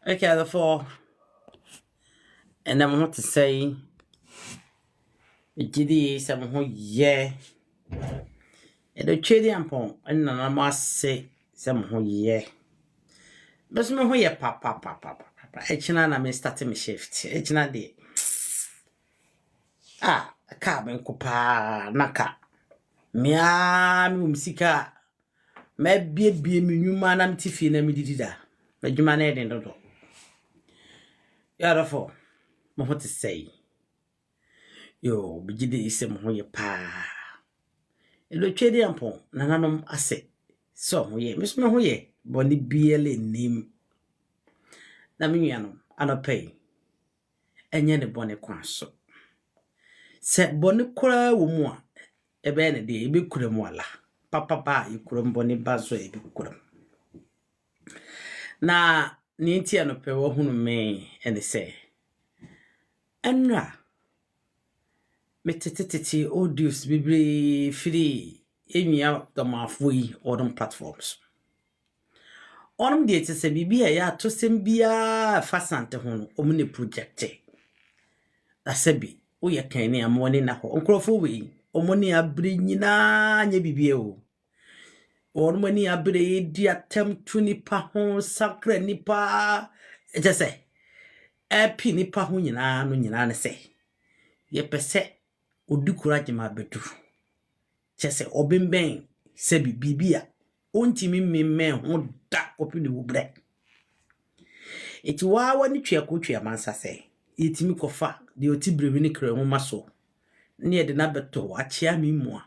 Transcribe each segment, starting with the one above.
Okay, therefore, and I'm not to say, it is some who ye, and the chili ampon, and I must say, some who ye. But me who ye papa. Echina na me start me shift. Echina de. A car ben kupa naka. Mia mi umsika. Me bie mi nyuma na mtifi na mi didida. Me djuma na eden dodo. Ya therefore, mo what to say. Yo, bigide ise mo ho ye pa. Elo twede ampon nananom ase. So mo ye, me ho ye boni biele nim. Na me nuanom anopay. Enye ne boni kwan so. Se boni kura wo mu a ebe ne de ebe kura mu ala. Papa yikura boni bazo ebe kura. Na ni nti anopay wo hunu me ene se. Enra metetete audios bibli free enwia domafo yi odom platforms. Onum de ete se bibia ya to sem bia fasante ho no omune project. Asabi wo ye kan ne amone na ho nkrofo we omone abre nyina nya bibia o. Onum ani abre di atem tu nipa ho sakra nipa ete se epi nipa ho nyina no nyina ne se ye pese odukura jema bedu chese obemben se bibia ontimi mmemme ho da opini wubre eti wa wani twia mansa se yetimi kofa de otibremi ne kra ho maso ne ye de na beto achia mimu a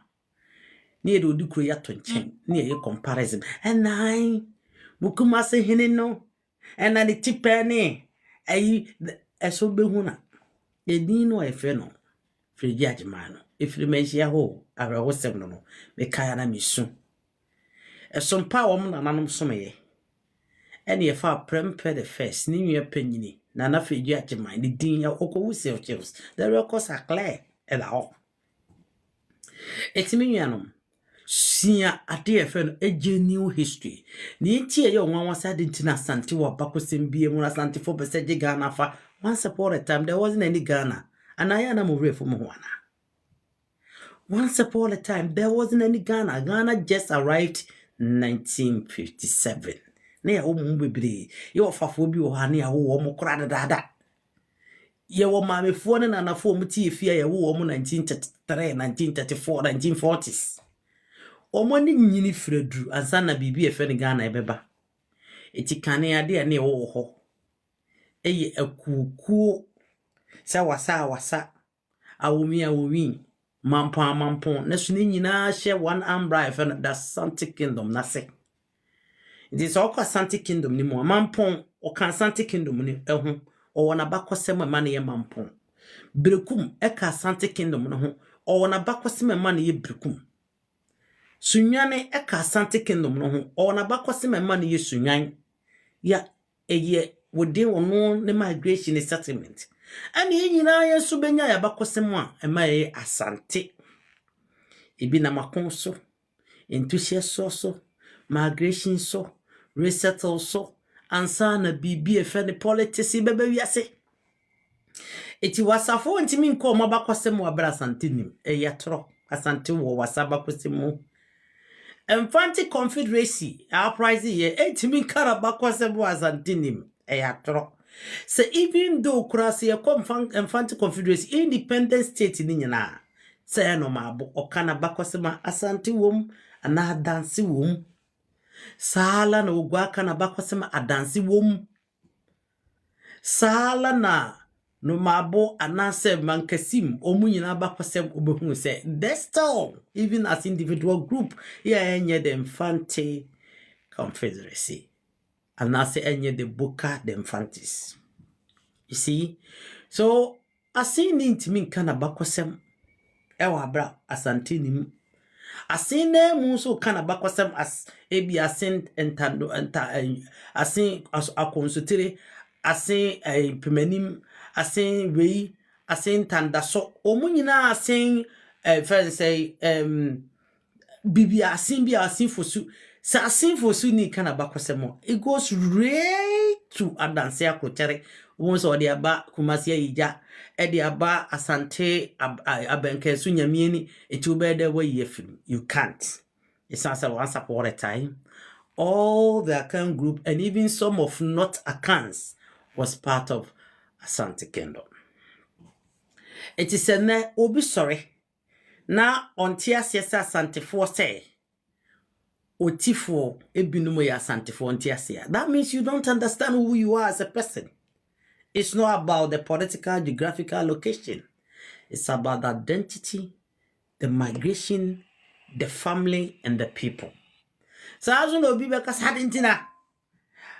ne ye de odukura ya to nchen ne ye comparison enai bukuma se hene no ena ne tipene ayi eso behuna edin no efe no friji ajimano ifri menhia ho arewo sem no me kaya na misu esompa wo na nanom someye ene ye fa prempe the first ni nwe panyini na na friji ajiman ni din ya okowu self the records are clear ela ho etimi nwanom sia ade efe no eje new history ni ntie ye onwan sade ntina asante wo bakosem bie mu asante for beseje Ghana fa once upon a time there wasn't any Ghana and I am over for Moana. Once upon a time, there wasn't any Ghana. Ghana just arrived 1957. Ne ya umu mbibiri. Yo fafobi ohani ya uo omu kurada dada. Ye wo mame fuone na nafo muti ifia ya uo omu 1933, 1934, 1940s. Omu ni nyini fredru. Ansana bibi efeni Ghana ebeba. Eti kane ya dia ne ho. Eye ekukuo. Sa wasa. Awumi. Mampon nesu ni nyina hye one ambra efe no da Santi Kingdom na se it is all Santi Kingdom ni mo mampon o kan Santi Kingdom ni eho o wona bakosem ma na ye mampon brekum e ka Santi Kingdom no ho o wona bakosem ma na ye brekum sunwane e ka Santi Kingdom no ho o wona bakosem ma na ye sunwan ya eye wode wono ne migration settlement ani nyina ya subenya ya bakosem a ema ye Asante ibi na makonso enthusiast so migration so resettle so ansa na bibi efe ne politics bebe wiase eti wasafo ntimi nko ma bakosem wa bra Asante nim yetro Asante wo wasaba kosem Infantry Confederacy uprising ye ntimi nkara bakosem wa Asante nim yetro. So even though kurasi ya Infantry Confederacy independent state ni nyina say no mabo okana bakosema Asante wom ana adansi wom sala na ogwa kana bakosema adansi wom sala na no mabo anase mankasim omu nyina bakosem obehunu say that's all even as individual group enye the Infantry Confederacy anase enye the Boca the Infantis. You see, so asin ntimi nkana bakosem ewa bra Asante nim asine mu so kana bakosem as ebi asin entando asin akonsutere asin pemanim asin wei asin tandaso omunyina asin first say bibi asin fosu sa asin fosu ni kana bakosem it goes right tu adanse akrotere won so de aba Kumasi Ija e de aba Asante abenkesu nyamieni etu be de way yefim. You can't. It's not once upon a time. All the Akan group and even some of not Akans was part of Asante Kingdom. It is a obi sorry. Na ontias yes Asante for say Otifo ebinumo ya Asante for ontiasia. That means you don't understand who you are as a person. It's not about the political geographical location. It's about the identity, the migration, the family, and the people. So as no be because hadintina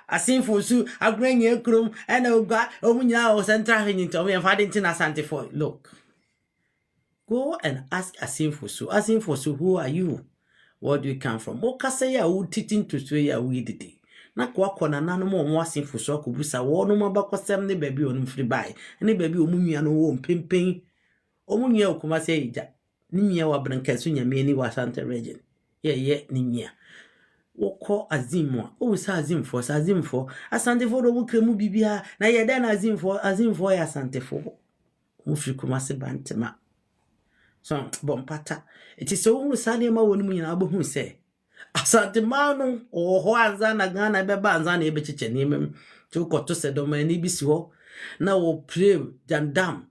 asinfo su agrenye krom and oga omunya o central into me hadintina Asante for. Look, go and ask asinfo su, who are you? Where do you come from? Okase ya utitin to swe ya wididi. Na kwa kona nanu mo asinfo su akubusa wo no mabakosem ne baby onum free buy. Ne baby omunya no wo mpempen. Omunya Kumasi Ija. Nimia wa brankesu nyameni wa Asante region. Ye nimia. Woko azimwa o sa azimfo Asante for do kremu bibia na ye den azimfo ya Asante for mu firi Kumasi bantema so bompata it is so unu sane ma wonu mu nyina abohu se Asante manu o ho anza na Ghana beba anza na ebechiche ni emem to koto se do ma ni bisi ho na wo pray jandam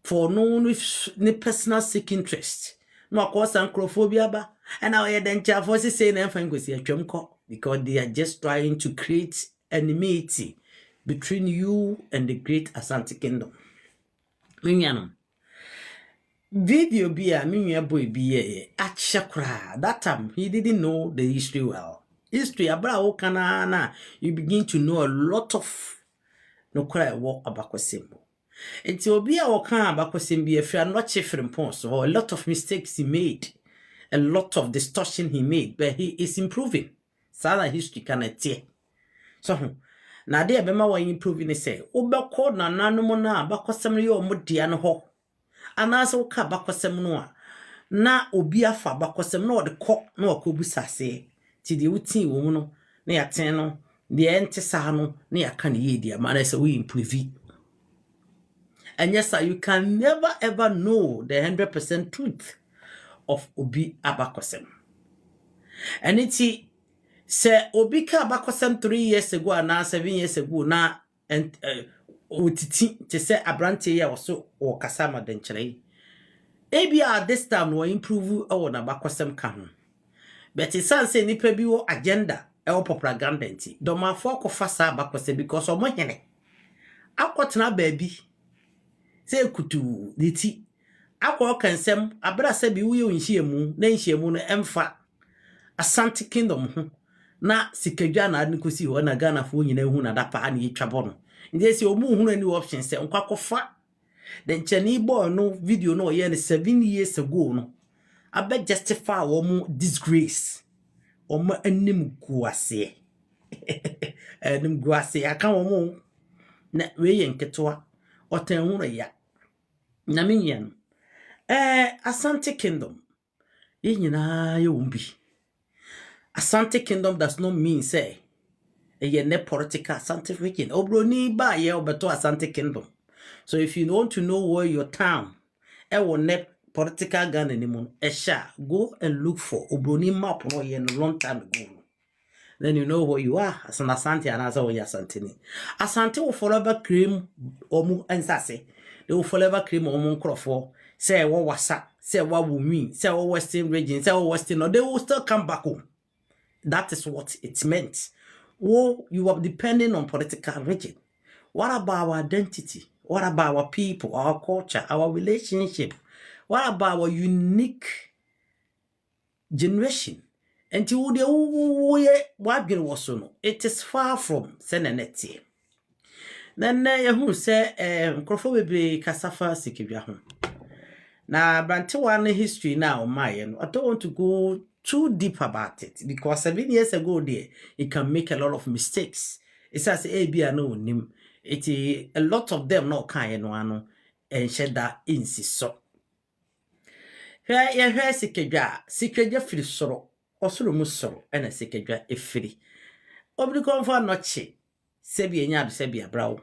for no ni personal sick interest no akosa nkrofobia ba and now then forces say na fangosi atwemko because they are just trying to create enmity between you and the great Asante Kingdom. Minyanum video bia minua boy biye achakra that time he didn't know the history well. History abra wo kana na you begin to know a lot of no cry wo abakosembo. Enti obi a wo kan abakosembo e fi no chefrempon so a lot of mistakes he made. A lot of distortion he made, but he is improving. Sada history can tie. So na de be ma wa improving say, obekọ na nanom na abakosem ye omodia no ho. Anase wo ka abakosem no a na obi afa abakosem na ode kọ na wakobusase. Ti de wutin wo mu no na ya ten no, de ente sa no na ya ka na ye dia ma na say we improve. And yes, sir, you can never ever know the 100% truth of obi abakosem. And it's say obi ka abakosem 3 years ago and 7 years ago na and otiti te say abrante ya also o kasama denchire. Ebi at this time no improve o na abakosem ka ho. But it say nipa bi wo agenda e wo propaganda nti. Do ma fo kofa sa abakosem because o mo hene. Akotena baabi. Say kutu diti akwa kansem abrasa bi wo nhyiemu na nhyiemu no emfa Asante Kingdom ho na sikadwa na adnkosi ho na Ghana fo nyina hu na dapa na yetwabo no ndi se omu hu any option se nkwakofa the nchani boy no video no ye 7 years ago no abe justify wo mu disgrace o ma anim guase anim guase aka wo mu na we ye nketoa otan hu ya na minyan Asante Kingdom. Yenyina ye wumbi. Asante Kingdom does not mean say ye ne political Asante region. Obroni ba ye obeto Asante Kingdom. So if you want to know where your town will ne political Ghana anymore, go and look for Obroni map no ye no long time ago. Then you know where you are as an Asante and as a Asante ni. Asante will forever cream omu ensase. They will forever cream omu crofo. Say what wasa, say what will mean, say what Western region, say what Western, or they will still come back home. That is what it meant. Oh, you are depending on political region. What about our identity? What about our people, our culture, our relationship? What about our unique generation? And it is far from Senaneti. Then you say, Crofo Casafa Sikibia. Now, Bantuan history now, I don't want to go too deep about it because 7 years ago, there it can make a lot of mistakes. It's as a no name. It a lot of them not kind one and shed that in so. Here, secret free sorrow, or solo musoro, and a secret if free. Obligon for not cheap. sebi enya do sebi abrawo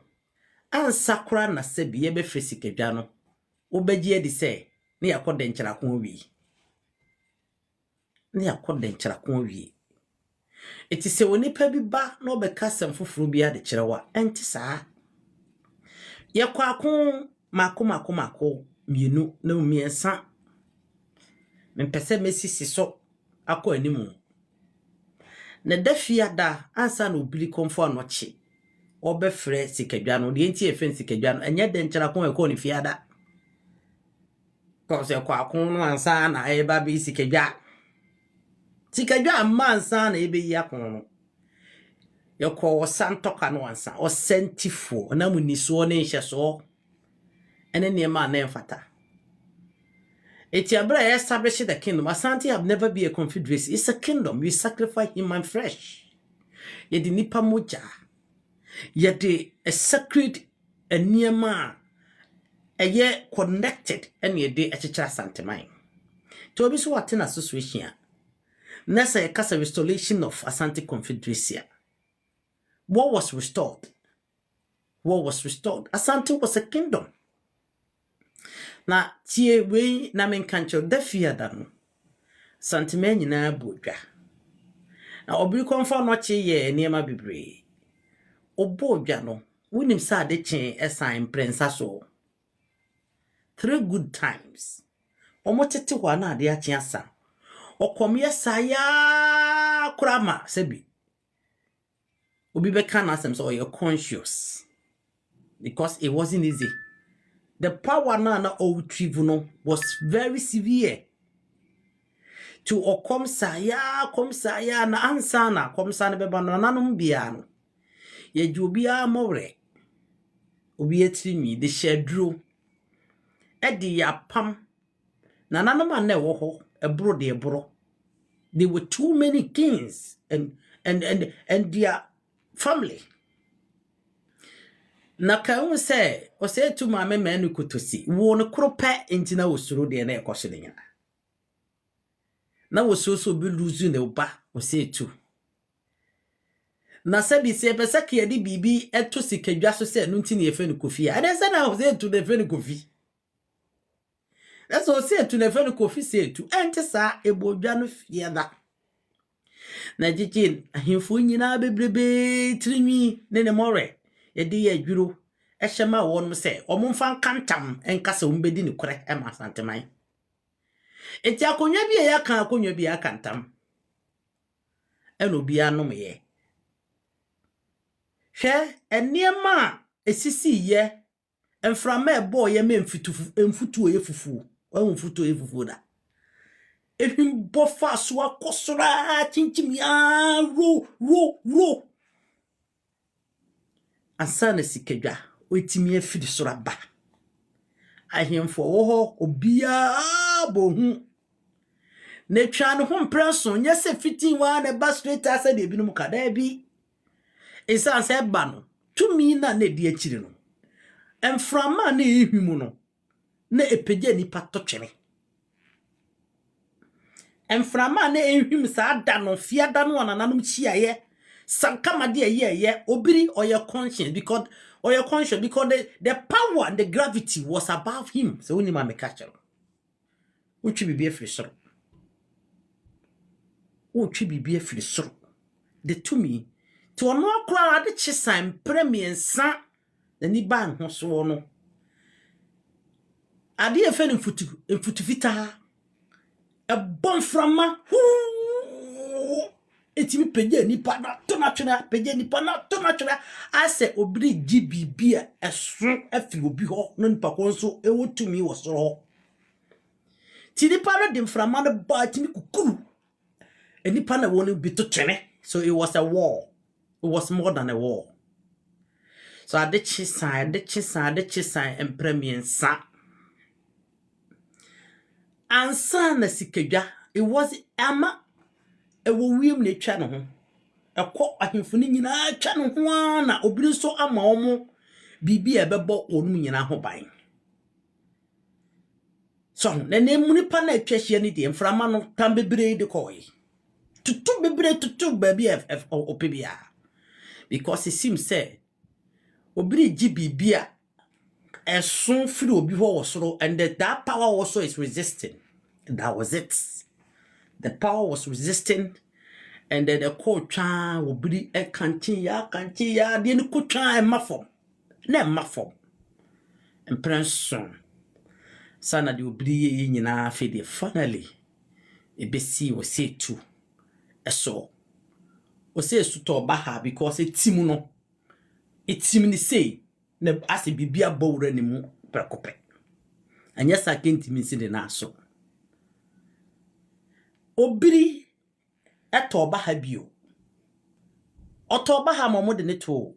ansakra na sebi ye be firi sikadwa no obegye edi se ne yakode nkyira ko wi ne yakode nkyira ko wi eti se wonipa bi ba na obeka sam foforo bi ade kyerewa enti saa yekwako mako mienu na miensa mempese mesisi so akọ animu na dafia da ansa na obili komfo anoche obefre sikadwa no de enti efen sikadwa no enye de nkyira ko ekọ ni fiada kose kwako no ansa na eba bi sikadwa amansa na ebe ya kono yekọ santoka no ansa o sentifo na muniso ne nhyeso ene niema na emfata Etiabra established the kingdom. Asante have never been a confederacy. It's a kingdom. We sacrifice human flesh. Yedi nipa moja. Yedi a sacred eniyama. Ye connected and yedi echicha santemai. To obi so what in association. Nasa a cast restoration of Asante Confederacy. What was restored? What was restored? Asante was a kingdom. Na tie we na menkancho da fiada no santime nyina bodwa na obiri konfa no che ye niema bebre obodwa no wonim sa de chen esan prensa so 3 good times omotete ho na ade achen asa okomye saya kurama sebi obi be kan asem so you're conscious because it wasn't easy. The power na tribuno was very severe. To okom saya na ansana kom sana beba no nanum bia no. Ye jubia more. Obi etimi de shedro. Edi ya pam. Na nanum ane wo ho ebro de ebro. There were too many kings and their family. Na ka say o say to ma menu kutosi wo no kropa entina wosuro de na ekoso de nyana na woso bi luzu ne ba o say to na sabi se pesa ke de bibi eto sikadwa so say no ntini efe no kofi a say na o say to the efe no kofi that's o say to the efe no kofi say to ente sa ebodwa no fiada na jijin ahemfo nyina bebrebe trinwi ne more edi ya dwuro ehema won se omumfa nkantam enkasa umbedi ni kure ema santemai eti akonwa bi ya kan akonwa bi akantam eno bi anom ye hwe eniema esisi ye enframa ebo ye memfutu ye fufu wa mfutu ye fufu da ehim bofa so akosora chinchim ya ro asana sikadwa otimi afidi soraba ahemfo wo ho obia bohu na twa no ho mpreso nya se fiti wa na ba straight asa de binum kada bi isa se ba no tumi na na di akiri no emframa na ehwimu no na epeje nipa totwene emframa na ehwim sa da no fiada no nananum chiaye sankama de ye obiri or your conscience because the power and the gravity was above him. So we ma me catch her. Uchi bibi free soro. Uchi bibi free soro. The to me to no akra de chisan premier san the ni ban ho so no. Ade e fe mfutu vita. A bon frama. Etimi peje nipa na tonatwena peje nipa na tonatwena ase obiri GBB esu afi obi ho no nipa ko nso ewotumi wo so ti nipa no demframa no ba timi kukuru enipa na wonu bi to twene. So it was a war. It was more than a war. So I did chisan and premier sa ansa na sikadwa. It was ama ewo wiem ne twa no ho ekọ ahemfuni nyina twa no ho na obiri so ama omo bibi ebebo onum nyina ho ban so na nemuni pa na atwahia ni de mframa no tambebre de koyi tutu bebre tutu ba bi opebia because it seems say obiri GBB a soon free obi ho and that power also is resisting. That was it. The power was resisting, and then the cold try obiri e kanti ya the ni ko try mafom na mafom impression sana de obiri ye nyina afede finally ebesi we say two eso we say su to baha because team no team ni say na ase bibia bowra ni mu prekope anya sakenti mi sine na so obiri eto baha bio oto baha momo de ne to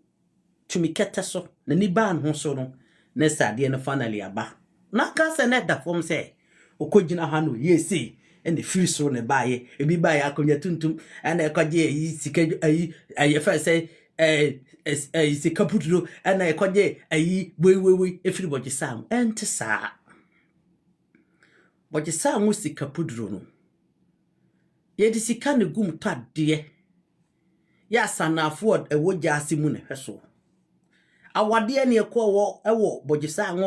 tumikete so na ni ban ho so no na sade no finally aba na ka se na da fom se okogina ha no yesi ene free so ne baaye ebi baaye akonya tuntum ana ekoje yi sika ayi fa se sika puturo ana ekoje ayi we efiri boje sam ente sa boje sam sika puturo no ye di sika ne gum tade ya sanafo ewoja asimu ne hweso awade ne ekwo wo boje sam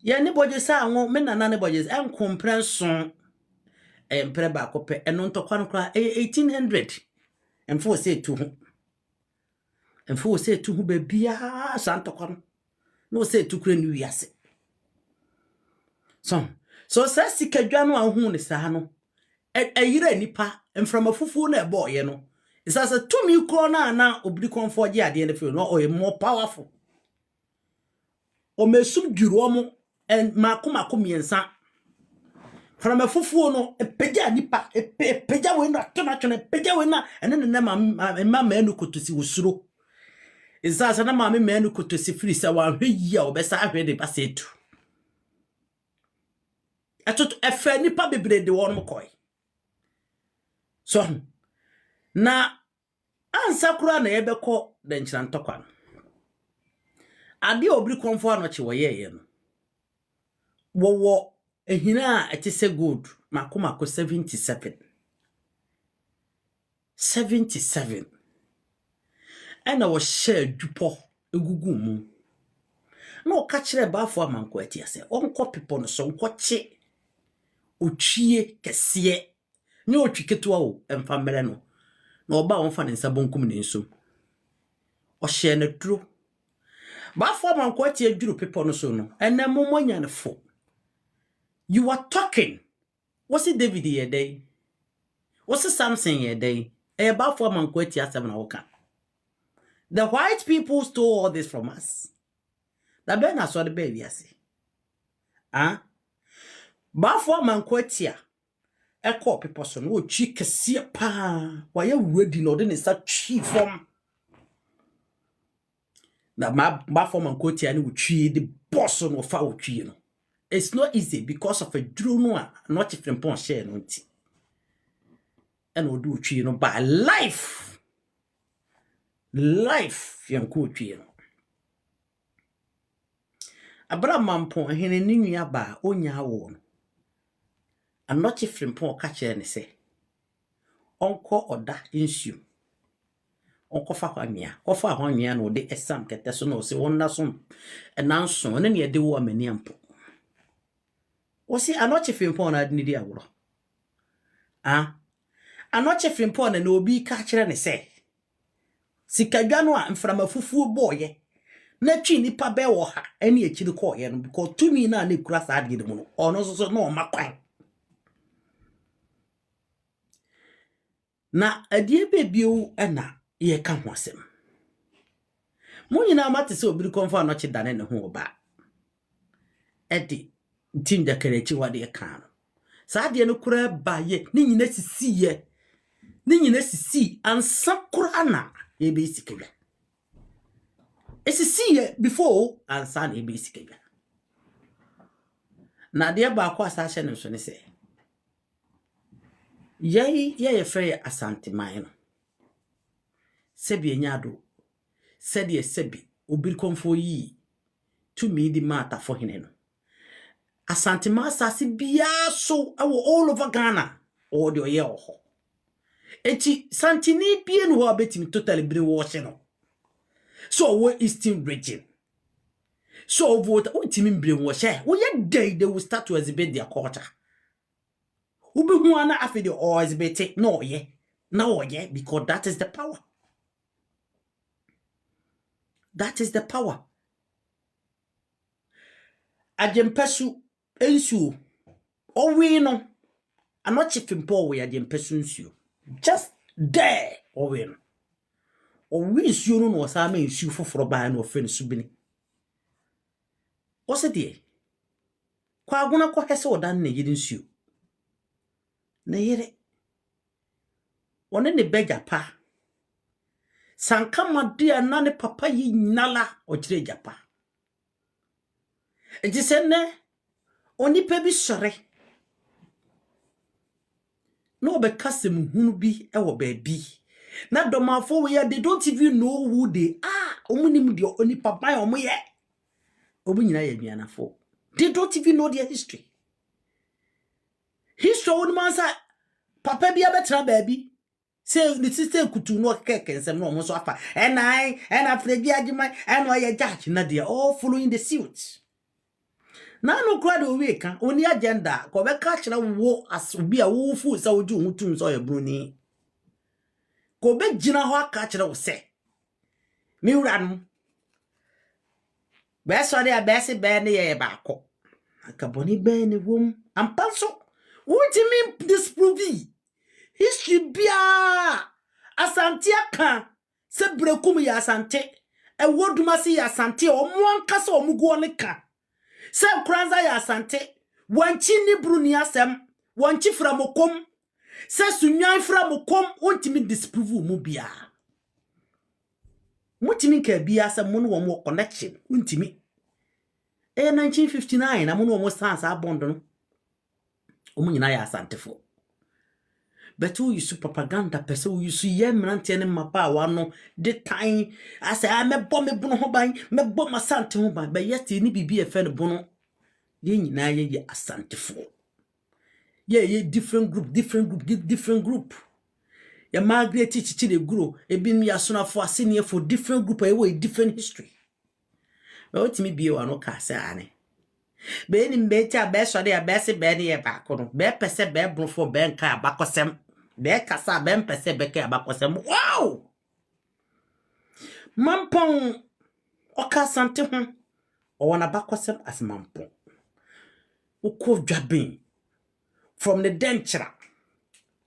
ye ne boje sam me nana ne boje enkomprenson empre ba kope eno ntokwa nkra 1800 emfo se tu ho emfo se tu ho ba bia santokwa no se tu kura ni wiase so sa sikadwa no ahu ne sa no ayira nipa emframa fufu na eboye no isasa tumi kro na obiri konfo je ade ne fe no o more powerful o mesum duro mo en makoma miensa frama fufu no epeja nipa epeja we na tona epeja we na ene ne ma manu kotosi wosuro isasa na ma manu kotosi free sa wa hwe ya obesa ahwe de basetu atoto efe nipa bebre de won mkoi so na ansa kura na yebekọ de nkyira ntokwa ade obiri konfo anoche woyeye no wo ehina etise good makomako 77 ena wo share dupo egugu mu na o ka kire baafo amanko ati ase onko pipo no so onko che otwie kese ni otwiketo o emfamere no na oba onfa ne nsa bonkum ne nso o share na duro baafo amanko ati aduru pipo no so no ena momonya ne fo. You are talking. What's it David ye day? What's it Samson ye day? About 4 months kweti asem oka. The white people stole all this from us. The ben na so the baby ase. Ah? Ba 4 months kweti a eko people so no twi kese pa. Wa ye ready no de ne sa twi from. Na ba 4 months kweti a ne wo twi the boss no fa wo twi no. It's not easy because of a drone not different pon share no nti. And we do twi no by life yanko twi no. Abra mampon hene ni nua ba onya wo no. And not different pon ka kire ne se. Onko oda insu. Onko fa hwania. Kofa hwania no de esam kete so no se wonna so enanso ne ne de wo amani ampo. Osi anoche fimpon na adini di aguro. Ah. Anoche fimpon na obi ka kire ne se. Sikadwa no a mframa fufuo boye. Na twi nipa be wo ha ene akiri ko ye no because tumi na na kura sa ade mu no. Ono so no makwan. Na adie bebio na ye ka ho asem. Mo nyina mate se obi konfa anoche dane ne ho ba. Edi tinja kerechi wade kan sa de no kura baye ni nyina sisi ansa kura na ebe sikega esisi before ansa na ebe sikega na de ba kwa sa hye ne so ne se ye fe asante man no sebi enyado sede sebi obiri konfo yi tumi di mata fo hene no Asante masasi biya so all over Ghana or the oye oho. Eti santini bien wo betimi totally bre wo no. So we Eastern region. So vote ultimi bre wo she. Wo ye day they will start to exhibit their culture. Ubi hu ana afide or exhibit no ye. No ye because that is the power. That is the power. Ajempesu ensu owe no ano chifin po we ajempesu ensu just there owe no owe ensu no sa ma ensu foforo ba na ofe no subini wose die kwa aguna ko hese odan na yiri ensu na yire one ne beja pa sankama dia na ne papa yi nyala o kire japa enti se ne oni pe bi sore no be kasem hunu bi e wo baabi na domafo we they don't even know who they are omunim de oni papa ya omoye obunyina ya nuanafo they don't even know their history won man say papa bi abetra baabi say the sister kutu no keke nsem no omo so afa ena fredi agima ena oye judge na they are all following the suit. Na no kura de we kan oni agenda ko be ka kira wo as obi a wo fu sa oju hutum so ya bruni ko be gina ho aka kira wo se mi wura no be so de abese be ne ye ba ko aka boni be ne wom ampanso wuti mi disprove history bia asante aka se brekum ya asante e wodumase ya asante o mo ankasa o mugo ne ka se kranza ya asante wanchi ni bruni asem wanchi framokom se sunyan framokom ontimi disprove mu bia mutimi ka bia asem mu no wo connection ontimi 1959 na mu no wo sans abondo no omunyina ya asante fo betu yusu propaganda pese yusu ye mrante ne mapa wa no de tan ase a mebo me bunu ho ban mebo masante ho ban be yeti ni bibi efe ne bunu de nyina ye asante fo ye different group ya Margaret chichi de guru ebi mi asona fo asenie for different group e we different history be otimi bi wa no ka se ane be ni mbeta be so de abese be ne ye ba ko no be pese be bunu fo be nka abakosem be kasa be mpese be ka abakosem wow mampon oka sante ho o wana abakosem as mampon uko dwabin from the denchra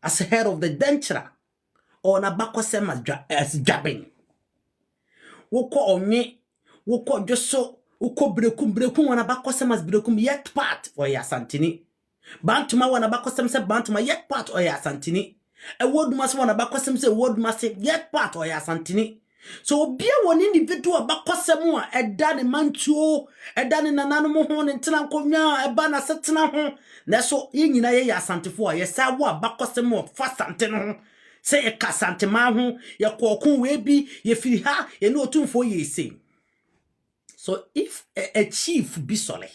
as head of the denchra on abakosem as dwabin uko onye uko joso uko brekum wana abakosem as brekum yet part or ya santini bantuma wana abakosem se bantuma yet part or ya santini e woduma wana abakosem se woduma se yet part or ya santini. So bia one individual bakosem a eda ne mantuo eda ne nananom ho ne ntena nkonwa eba na setena ho na so ye nyina ye asantefo a ye sa wo bakosem o fa sante no se ye ka sante ma ho ye kokon we bi ye firi ha ye no otumfo ye se. So if a chief bisole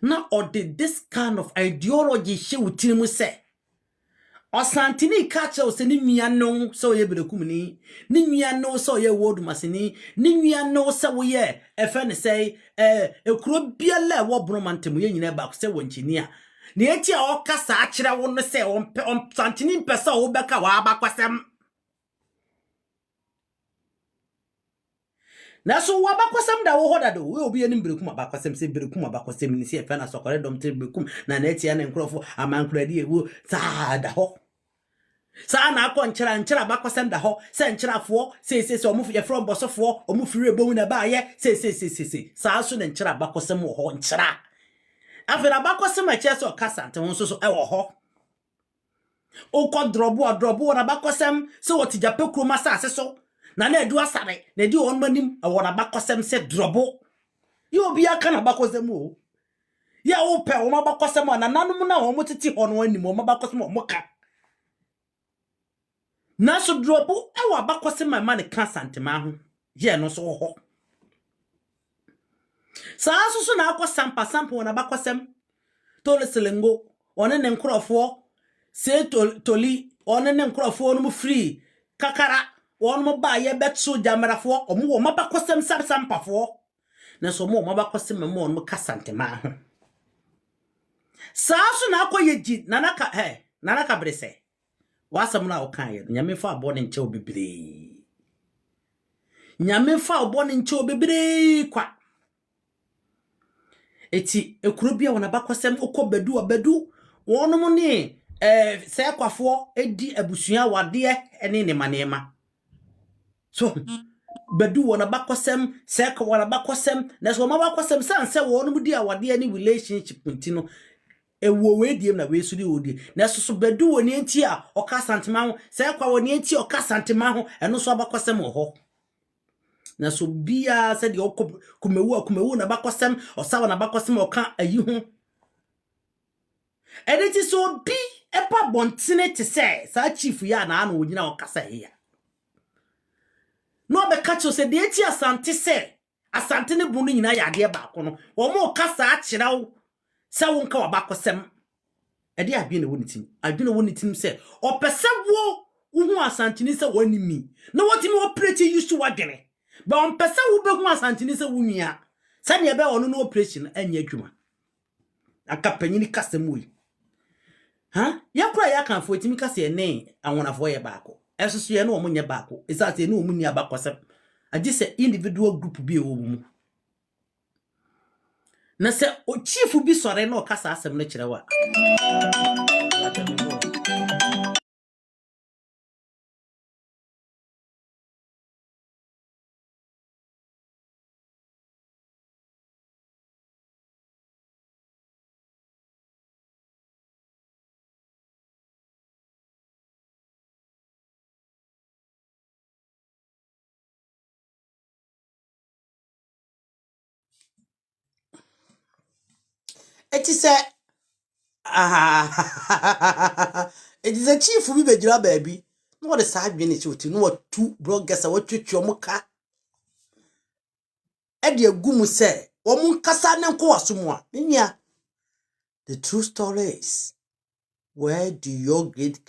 now or did this kind of ideology she utirimu say Osantini kacha ose ni miano so ye brekum ni miano so ye wodumase ni miano so ye efe ne say ekuro biala wo bromantemu ye nyina ba se wonchinia na eti a okasa akira wo no se santini mpesa wo beka wa abakwasem na so wa abakwasem da wo hoda do we obi ye ni brekum abakwasem se brekum abakwasem ni se efe na sokore dom te brekum na eti ya na nkrofo amankradi ewu sa da ho sa na akọ nkyira bakosem da ho se nkyirafo se omu ye from bosofo omu firi ebomu na ba ye se sa so na nkyira bakosem ho nkyira afena bakosem a cheso kasante ho so e wo ho okọ drobo na bakosem se wotijape kroma sa ase so na edu asare na di on manim e wo na bakosem se drobo yo obi aka na bakosem o ya wo pe wo bakosem na nanum na wo motiti ho no anim wo bakosem wo moka na so dropo ewa bakose my man kan santema ho ye no so ho sa so na akọ sampa na bakosem tole selengo one ne nkrofo se toli on ne nkrofo no free kakara on mo ba ye betso jamarafo omo wo mabakosem sampafo na so mo mabakosem mo on mo kasantema ho saaso na akoyeji nanaka brese wasam na okan ye nyame fa abo ne nche obibire nyame fa abo ne nche obibire kwa eti ekuru bia wona bakosem okọ badu wonom ne se kwafo edi abusua wade ene ne manema so badu wona bakosem se kwa wona bakosem na so mabakosem sanse wonom di awade ne relationship ntino ewo we diem na we suri odi na so badu woni enti a oka santema ho se kwa woni enti oka santema ho eno so abakosem ho na so bia se de kumewu na bakosem osawa na bakosem oka ayi ho editi so bi epa bontene te se sa chief ya na ano ogina okasa here no be catch se de enti asante ne bunu nyina ya de ba ko no wo mo kasa a kirawo se wo nka wabakosem ede abi na woni tim se opese wo hu asante ni se wanimi na wotimi operate use to wadene ba ompese wo be hu asante ni se wunua se ne be ono no operation anya adwuma aka panyini kasem yi yakura yakanfo etimi kase ene anwonafo ye baako esoso ye na omunye baako esase ne omunni abakosem agise individual group bi ewo mu na se o chief bi sore na okasa asem no kirewa eti se it is a chief bi begira baabi no what is adwene chi oti no what two bloggers a watwetwe omuka e de agumu se omun kasa ne nko wasomo a menia the true story is where do your great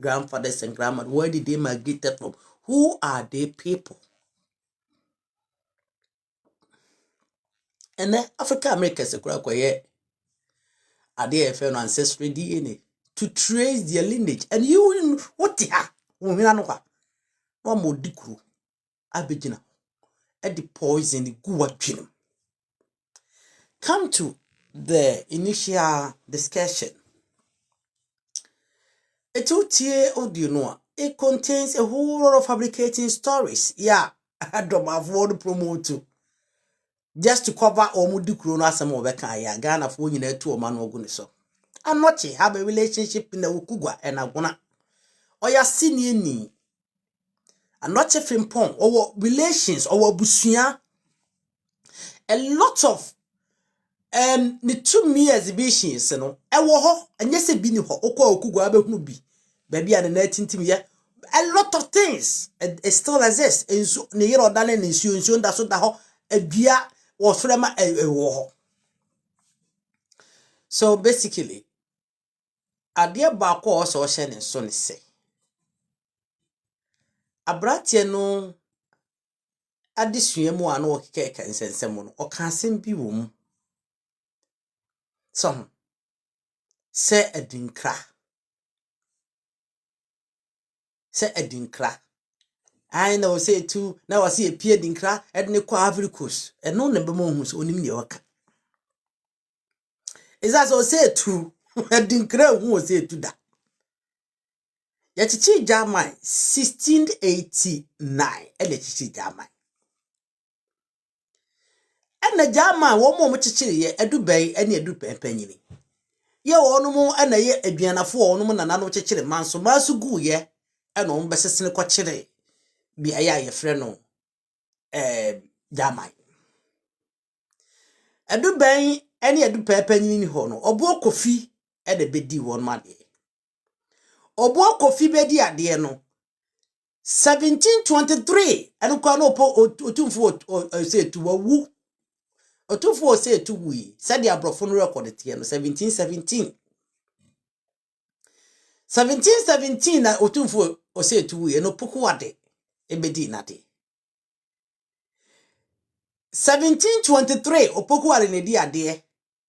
grandfathers and grandmothers where did they migrate from? Who are they people? And Africa Americans kwaye ade efe no ancestry DNA to trace their lineage and you what ya wona no kwa no mo dikuru abegina e the poison guwa twinem. Come to the initial discussion. It it contains a whole lot of fabricating stories. Yeah, I don't have word promote just to cover omudikuru no asem obeka ya Ghana for nyina tu o man ogu ne so. Anoche have a relationship in the Ukugwa and Agona. Oya senior ni. Anoche frimpong or relations or busuya. A lot of the 2 me exhibitions no ewo ho anye se bi ni ho okwa Ukugwa abehunu bi. Baby and the 19th year. A lot of things it still exists. Enso ne yero dane ne nsuo nda so da ho adua wo frema ewo ho. So basically ade ba ko so hye ne so ne se abratie no adesua mu ano okeka nsensem no okansem bi wo mu so se edinkra I know say tu na wase epie dinkra edne kwa Ivory Coast eno ne be mo hu so onim ne waka isa so say tu edinkra hu say tu da yachichi German 1689 ele chichi German ena German wo mo chichiri ye edubei ene edupempanyini ye wonu mu ena ye aduanafo wonu mu nanano chichiri manso gu ye ena on besesene kwa chire bia ya ye frɛ no German edubei ene edupempanyini ho no obo kofi e de bedi won ma de obo kofi bedi ade no 1723 eno kwa no po otumfo say tu wawu otumfo say tu wi said the abrofo no record tie no 1717 1717 na otumfo ose tu ye no pokuwade ebedi nade 1723 opokuware ne di ade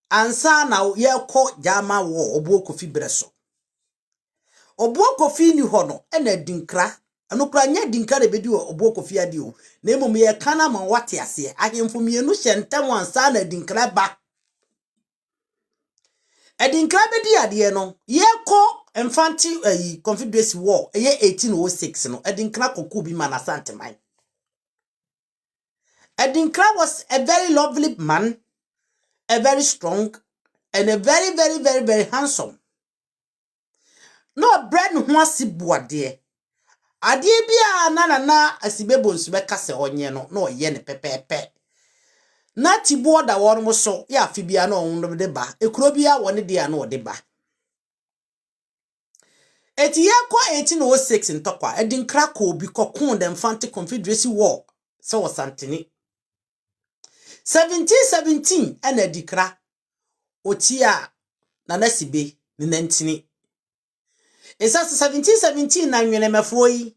ansa na ye ko jama wo obuo kofi breso obuo kofi ni ho no na dinkra anokra nya dinkra de bedi obuo kofi ade o na emom ye kana ma wate ase ahemfo mienu hyentam ansa na dinkra ba edinkra bedi ade no ye ko Infantry Confederacy War ye 1806 no edinkra koku bi man asanteman edinkra was a very lovely man, a very strong and a very handsome. No bread no asibu ade bia na asibebo nsube kase onye no ye ne pepepe na tibo da won mo so ya afibia na onwo de ba ekuro bia woni de na ode ba etiye ko 1806 ntokwa edinkra ko bi kokun the Infantry Confederacy War so wasantini 1717 ena edikra otia na nasibe ni nantini esasa 1717 na nwenemefo yi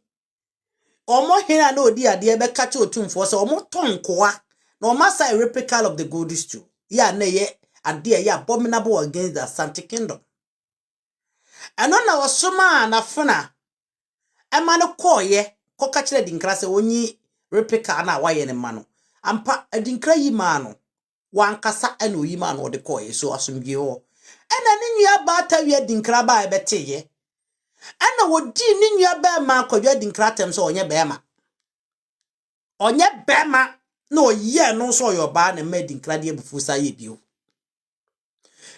omo hena na odi ade be kache otumfo so omo tonkoa na omasa replica of the gold stew ya na ye ade ya abominable against the Asante Kingdom eno na wasoma na funa ema no koye kokachire dinkra se onyi replica na waye ne ma no ampa dinkra yi ma no wankasa ena oyi ma no de koye so asomgie ho ena ne nua ba tawie dinkra ba ebeteye ena wodi ne nua ba ma akwadwa dinkra tem so onye bema na oye no so yoba na ma dinkra de ebufu sa ye bio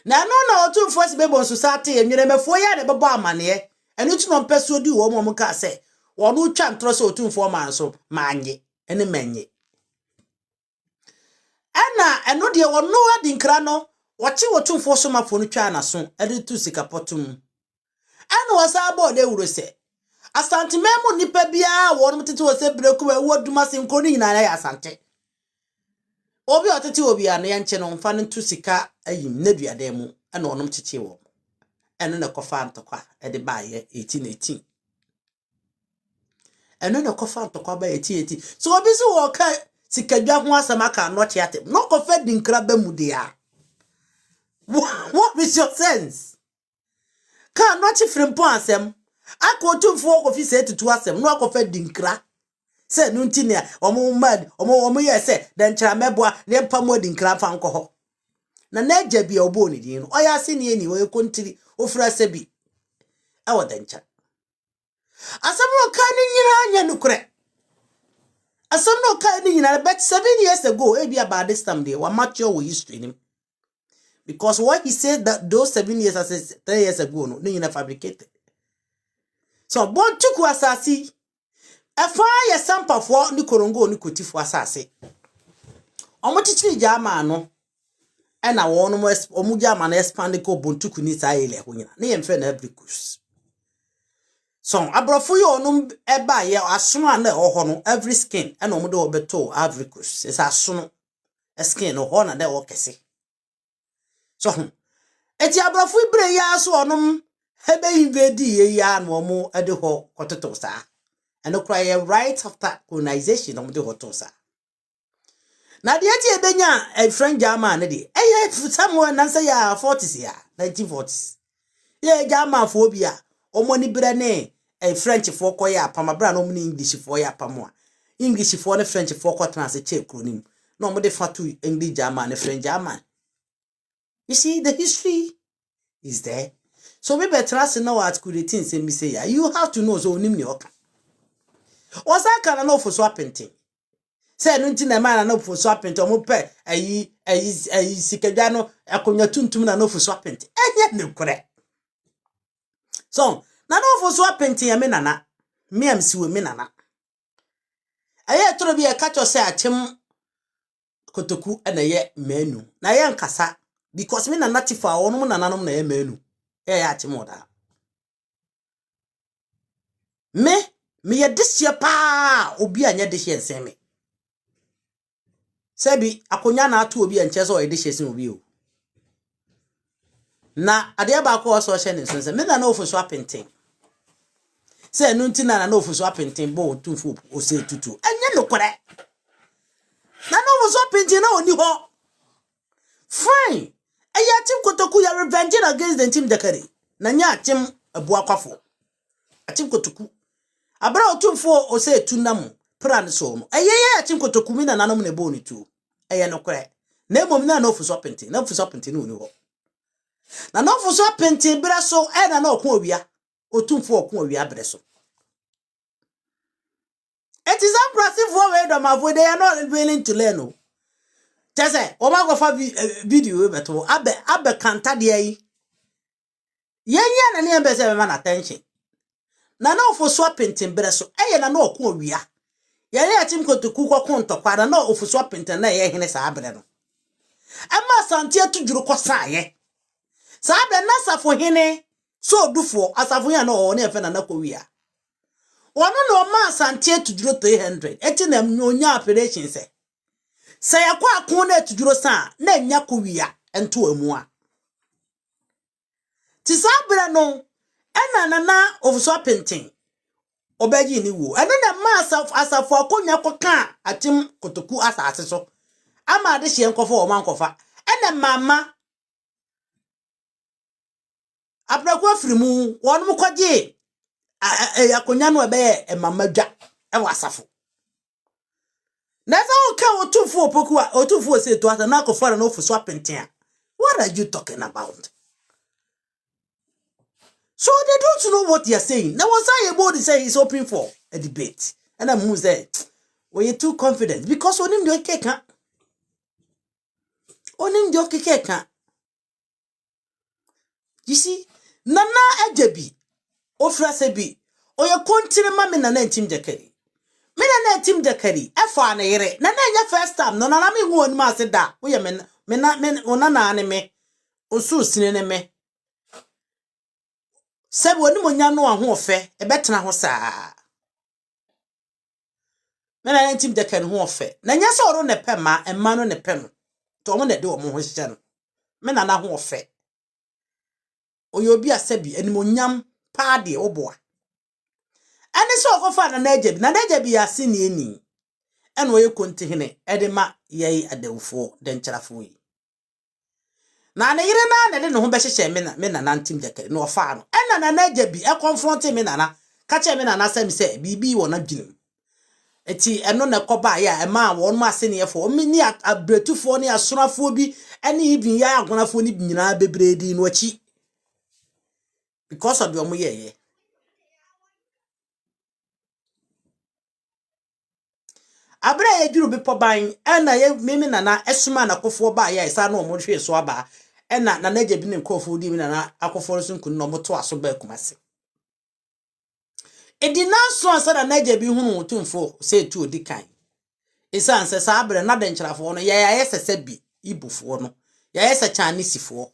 na no na otumfo se bebo society enweremefo ya de bebo amane enu tu no peso di wo mo ka se wo twa ntro se otumfo man so manye ene manye ana enu de wo no adinkra no wachi otumfo so mafo no twa na so ede tu sika potom ana wasa bo de wuro se asante memu nipa bia wo no tete wo se breku we wo duma se nko ni nyina ya asante obi otete obi ana ya nche no mfa no tu sika ayim na duade mu ana onom tete wo eno na kofa ntokwa ede ba ye 1818 eno na kofa ntokwa ba 1818 so obi so wo ka sikadwa ho asama ka no chiate no kofa dinkra ba mu dia what is your sense ka no chi frimpo asem akotumfo kofi se tutu asem no kofa dinkra se no ntine omo mad omo ye se den chira meboa ne pamo dinkra fa nko na naja bia obo ni din oya se ne ni we kontiri ofura sebi e wodancha asem ka ni nyina anya nukure asem no ka ni nyina but 7 years ago e bia by this time dey wa mature we history nim because what he said that those 7 years as 3 years ago no nyina fabricated so bon tuku asasi efa ya sampafo ni korongo ni kotifo asase omotichiri jama no ena won mo omuja ma na expand ko bontuku ni sa ile ho nyina na yemfe na Africus so abrofo yo no eba ye asono na ho no every skin ena omude obeto Africus is asono skin no ho na de wo kese so eti abrofo ibre ya so onom hebe invade ye ya no mo ade ho kototo sa eno cry right after colonization omude ho to sa na de eti ebenya a friend German ne de someone nan say ya 40s ya 1940s ye German fo bia omoni bre ne French fo koya apamabra no mni English fo ya apamo English fo ne French fo ko trans che kronim no mo de fatu English German ne French German. You see the history is there, so we better trust now at creating say me say ya you have to know so onim ne oka osa kana no for swapping say no nti na man na for swapping to mo pe ayi sikadwa no akonya tuntum na no for swapping enye ne kore so na no for swapping ya me nana me am siwe me nana aye toro bi e kacho say achem kotoku na ye menu na ye nkasa because me nana tifa wonum nananom na ye menu ya achem oda me ye dishye pa obi anya dishye nseme sebi akonya na atu obi enche so dishye sin obi o na ade ba ko so hye ne so me na no for swapping say no nti na no fuso apenten bo otumfo o say tutu enye no kore na no fuso apenten na oni ho fine eya Tim Kotoku ya revenge against the Team Dakari na nya Tim Abuakwafo Tim Kotoku abra otumfo o say tunam plan so no eya Tim Kotoku mi na nanom ne bo ni tu eye no kore na emom na no fuso apenten na fuso apenten no oni ho na no fuso apenten bra so e na okon awia otumfo okon awia bre so. It is impressive for way them avoid they are not willing to learn. No. Just say, o ma go fa video beto abe kanta de yi. Yenya na ne be say man attention. Na na ofo so painting bre so eye na okon awia. Ye le Tim Kotoku kokon tokwa na ofo so painting na ye hene sa abre no. Ama santie tudwuru kosa ye. Sa abre na safo hene so dufo asafo ya na o na efe na nakowia. One no man santie tudwuru 300. Eti na nyonya operation se. Se yakwa akon na tudwuru sa na nya kowia ento amu a. Ti sa abre no ena na ofuso painting. Obeji ni wo. Eno na ma asafo akonya koka Tim Kotoku asase so. Ama de hye nkofo o man kofa. Ena mama aprako afirimu wonu mu kwaje akonya no ebe mama dwa e wasafo. Na so ka otumfo opoku a otumfo se to asa na akofara no ofuso apenten. What are you talking about? So they don't know what they are saying. Now was I able to say he's open for a debate? And I'm who say, well, you're too confident because on him do cake. On him do cake. You see, Nana Ejebi, Ofrasebi, or your country mammy na Tim Dakari. Me na Tim Dakari, a fan ere, Nana your first time, no nami won master da, we men, men, onana anime, or so sineme. Seb woni mo nya no ho ofe e betena ho saa me na Tim Dakari ho ofe na nya so ro ne pema emma no ne pe no to mo na de wo mo ho hye no me na ho ofe oyo bi asabi animonyam pa de oboa ane so okofa na Ajabi ya se ne eni ene oye kontihene e de ma yei adawfo de nkyerafo yi na ne yire na ne ho be hyehye me na Tim Dakari no ofa no ena na Ajabi e confront me na ka che me na sam se bibi wo na dwinem eti eno na koba ya e ma won ma ase ne yefo me ni abretufo ne asorafo bi ene ibin ya agonafo ni nyina bebredi no achi because of the omoyeye abra ye duru bi poban ena ye mimi na esuma na kofo ba ya isa na omo hwe so aba ena na Ajabi ne nkofo di mi na akofo so nkun no moto aso ba kumase edi na so ansa na Ajabi hunu otumfo se tu odikan isa ansa sa abra na de nkyerafo no ya yesese bi ibufo no ya yesa Chinese fo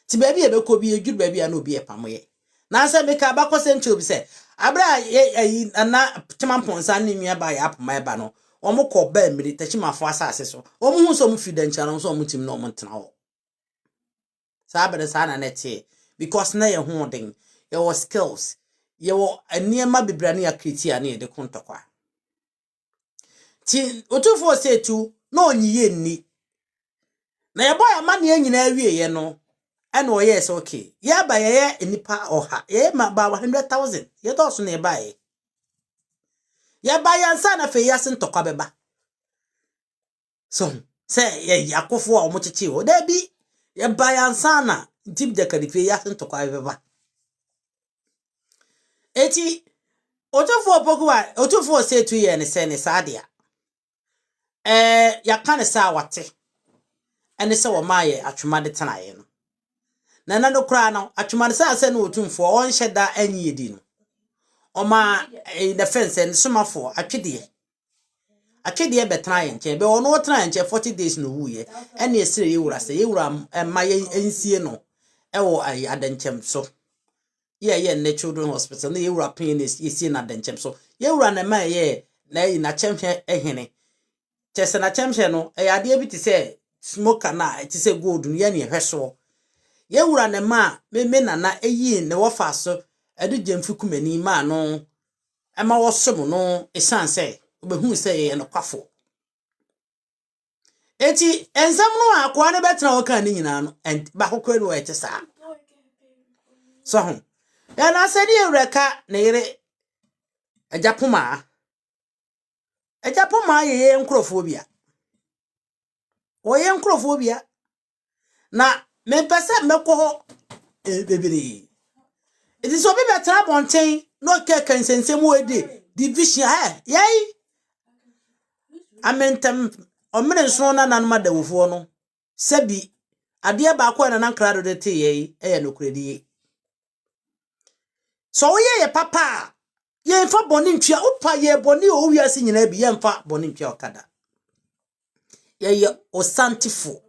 ti baby e beko bi edwuru baby a na obi e pamoye na ansa meka abakose nche obi se abra yi na temamponsa ne nua ba ya apoma ba no omukọ ba mmiri tachimafo asase so omuhu so mu fida nchara so omutim na omutena ho sa abra sa na nete because na ye ho den ye was skills ye wo aniema bebrane ya kritia na ye de kontokwa ti otufo se tu na onyiye nni na ye boy ama na nyina awie ye no and oh yes okay ya ba ye enipa oha ye ma ba 100,000 ye do so na ye ba ye ya ba ya nsa na fe ya se ntokwa beba so say ye yakofo a omochichi o da bi ye ba ya nsa na Tim Dakari fe ya se ntokwa beba eti otofo pokuwa otofo se tu ye ne se ne sadia ya kan sa wate ene se wo ma ye atwuma de tena ye no na no kra no atwuma se ase na otumfo on hyeda anyi edi no oma the fence and somafo atwede betena ye nche be ono otena nche 40 days no wuye ene esire yewura se yewura ma ye ensie no ewo adenchem so ye ne children hospital na yewura pain esi na adenchem so yewura na ma ye na chemhwe ehene chese na chemhwe no ade bi ti se smoker na ti se gold no ye ne hweso yewura na ma me nana eyi ne wofa so Edu jemfu kumani ma no ema wosom no esan se obehu se ye no kwafo. Eti ensam no akwa ne betra wo kan ni nyina no ba kokoro no ete sa. So ho. Ya na se ni ewreka ne yere Ejapoma. Ejapoma ye nkrofobia. Oye nkrofobia. Na mempese mekọ ho bebere. It is obi betra bonten no keke nsensem we division yai amentem omene nso na nanma dawofo no sabi ade ba ko na nankra do te yai nokredi. So ye papa ye mfa boni ntwa opa ye boni o wiase nyina bi ye mfa boni ntwa okada. Ye osantifo.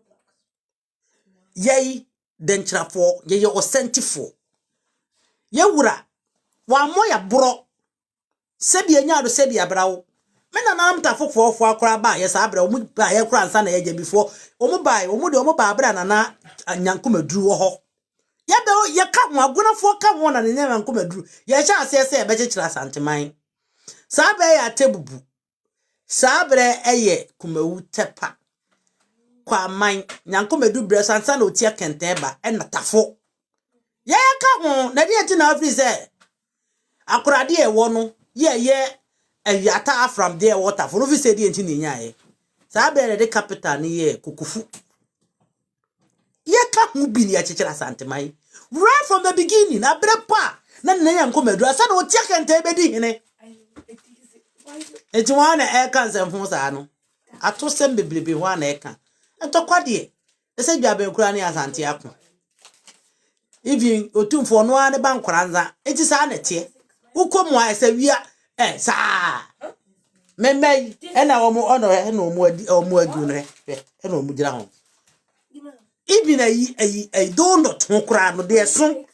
Ye denkrafo ye osantifo. Ye wura wa moya bro sebi enya do sebi abrawo me na nam tafofo akora ba ye sa abra omu ba ye kora nsa na ye before omu ba omu de omu ba abra na na anyankomaduru wo ho ye be ye ka ho agonafo ka ho na ne nyankomaduru ye sha ase ye be chechira santeman sa ba ya tebubu sa abra eye kumawu tepa kwa man nyankomaduru bre sansa na otia kenten ba e natafo ye ka ho na de ti na afri se akorade e wo no ye yata from there water for no say dey enti nyaye sa be the capital ni ye kukufu ye ka hu bi ni achechira santemai right from the beginning na brepa na yankomadu asa na otia kente be di hene enti wana e kan semfo sa no ato sem bebrebe ho na e kan entokode e se dwa be kura ni asante akọ even otumfo no ane bankwaranza enti sa na tie ukomu a se wia sa memei ena omo ono ena omo adu no ena omo gira ho ibina yi don't not kura no de so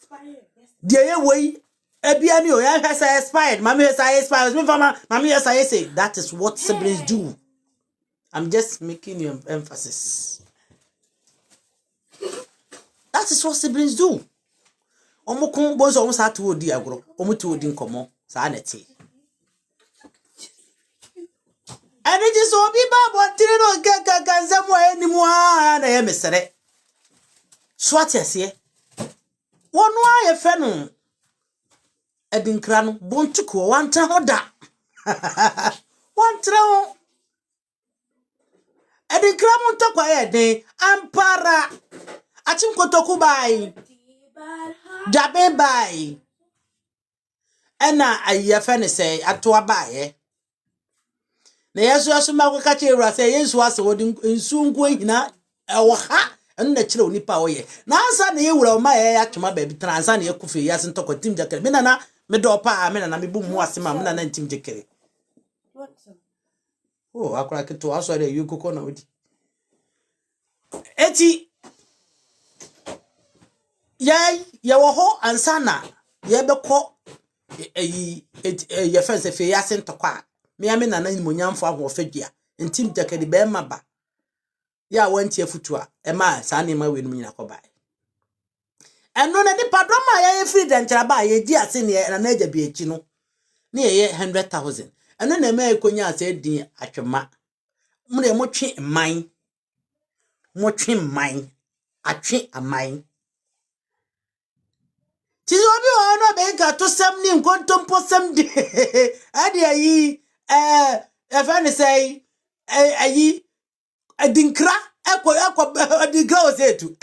de ye wei ebia ni o ya hwesa expired mama hwesa expired me fama mama hwesa say that is what siblings do. I'm just making you emphasis. That is what siblings do. Omo kun bonzo omo sa to odi agro omo to odi nkomo sa na ti. And it is obi babo tire no kaka nzamo enimu a na ye mesere. Swat ase. Wonu aye fe no edinkra no bontuko wantra ho da. Wantra ho. Edinkra mo ntokwa ye den ampara. Achimkotoku bai. Jabe bai. Ena aye fe ne say atoa bae. Na yesu asuma ko kache ewura say yesu ase wodi nsu nko hina ewo ha enu na kire onipa oye na ansa na ewura o ma ye atwoma ba bi transa na yekufe yase ntoko tim jakere me nana me do pa me nana me bu mu ase ma me nana ntim jakere oh akora keto aso re yukoko na odi eti ye wo ho ansa na ye bekọ ye fense fe yase ntoko a me ame nana ni monyamfo ahwo fadua ntim jakere be ma ba ya wanti afutua e ma sa ne ma wenu nyina ko bae eno na di padoma ya free denchara ba ye di ase ne na naja bi echi no ne ye 100,000 eno na ma ekonya ase din atwema mure motwe man atwe aman ti obi o no be ga to sem ni nkontompo sem de ade ayi fa ne say ayi adinkra ekwa adinkra o say tu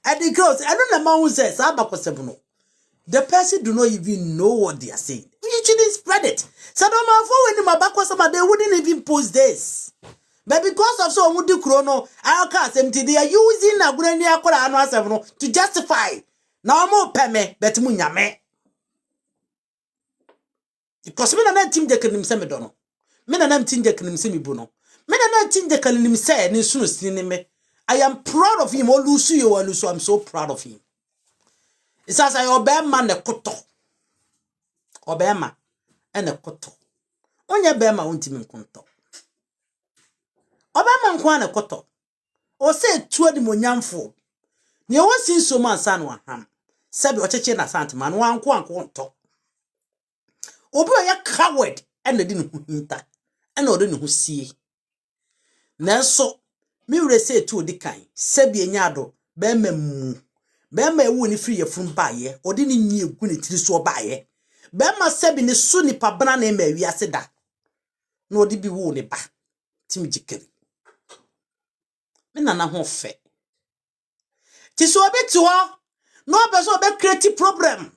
adigos I don't know man who says no. The person do not even know what they are saying. You shouldn't spread it. So no man for when my back was they wouldn't even post this. But because of so mudi chrono, I can't say they are using a grania no to justify. Now more peme, but munyame. Because me na team de kanim se me dono. Me na team de kanim se mi bono. Me na team de kanim se ni sunu sinime. I am proud of him. I'm so proud of him. It says I obey man the koto. Obema and a koto. Onye bema unti min konto. Obema nkwana koto. O say 2 di monyamfo. Ni o sin so man sanwa ham. Sabi ocheche na sant man wan ko anko nto. Obi oya coward ena di ne ho hinta. Ena ode ne ho sie. Nanso mi wure say tu odi kan. Sabi enyado be mamu. Be ma ewu ni free yefun baaye. Ode ne nyi egu ne tiri so baaye. Be ma sabi ne so nipa bana na ma wi ase da. Na ode bi wo ne ba. Timi jikeri. Me nana ho fe. Ti so obi ti ho. No person be create problem.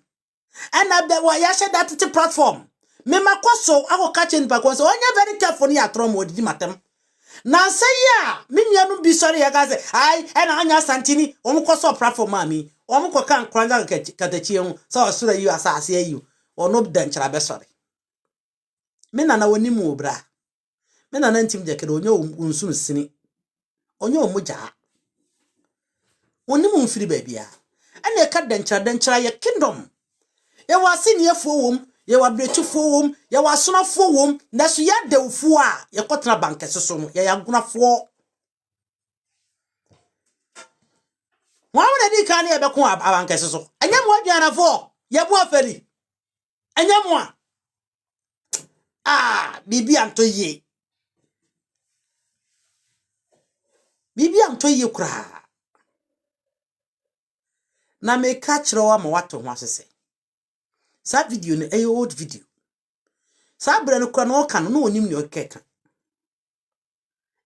And I be wa ya share that platform. Me makoso ako catch in back so onye very careful ni atrom odi matem. Na say ya me nuanu bi sorry ya ga say ai e na anya santini omkoso platform mami. Omko kan kranga katachi hu so osura you asase ayu. Ono danchara be sorry. Me na woni mu obra. Me na ntim de kede onye unsu sini. Onye omuja. Oni mu mfiri ba bia. Ene ka danchara ye kingdom. Ye wasi ne yefo wom, ye wabrechufo wom, ye wasonafo wom, na so ya dewfo a ye kotena bankese so no, ye yagunafo. Wa wona di kan ye beko abankese so. Anya mo aduanafo, ye bo afari. Anya mo a. Bibi anto ye. Bibi anto ye kura. Na me ka kire wa ma wato ho asese. Sa video no old video. Sa bra no kura no kan no onim ne okeka.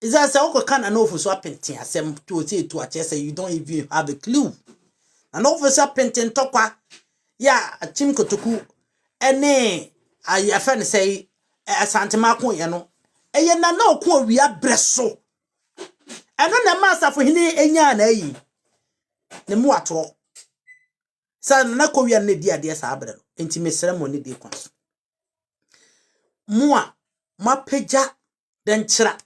Iza say oko kan na ofu so apenti asem to say to ache say you don't even have a clue. Na ofu so apenti tokwa ya achim kotoku ene afa ne say asante makon ye no. Eye na okun awia breso. Eno na masafo hini enya na yi. Ne mu ato. Sa na kowia na di ade sa abra no. Enti mesere mo ne di kwaso. Mua mapeja denchira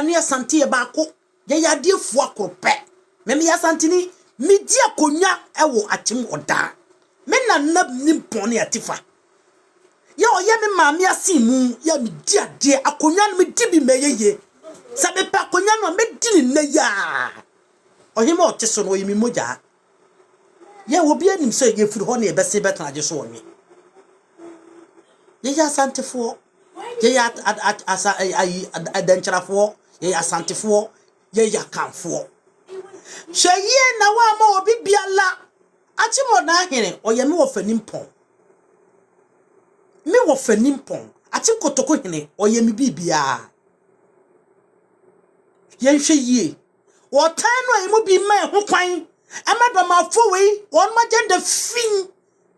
ne asante ye baako ye yadefu akrope me ya santini midi akonya ewo atim oda me na nimpon ne atifa ye oye me maami asimu ya midi ade akonya no medi bi meyeye sabe pa akonya no medi ni na ya ohima oteso no yimi moja ye obi anim so ye firi ho ne bese betana je so onwe ye ya santefo ye ya adanchirafo ye ya santefo ye ya kanfo hweye na wa ma obi biala achimo na ahene oye me wo fanimpon achim kotoko hene oye me bibia ye hwe yie wo tan no emu bi ma ho kwan amado ma fo we won ma gender fin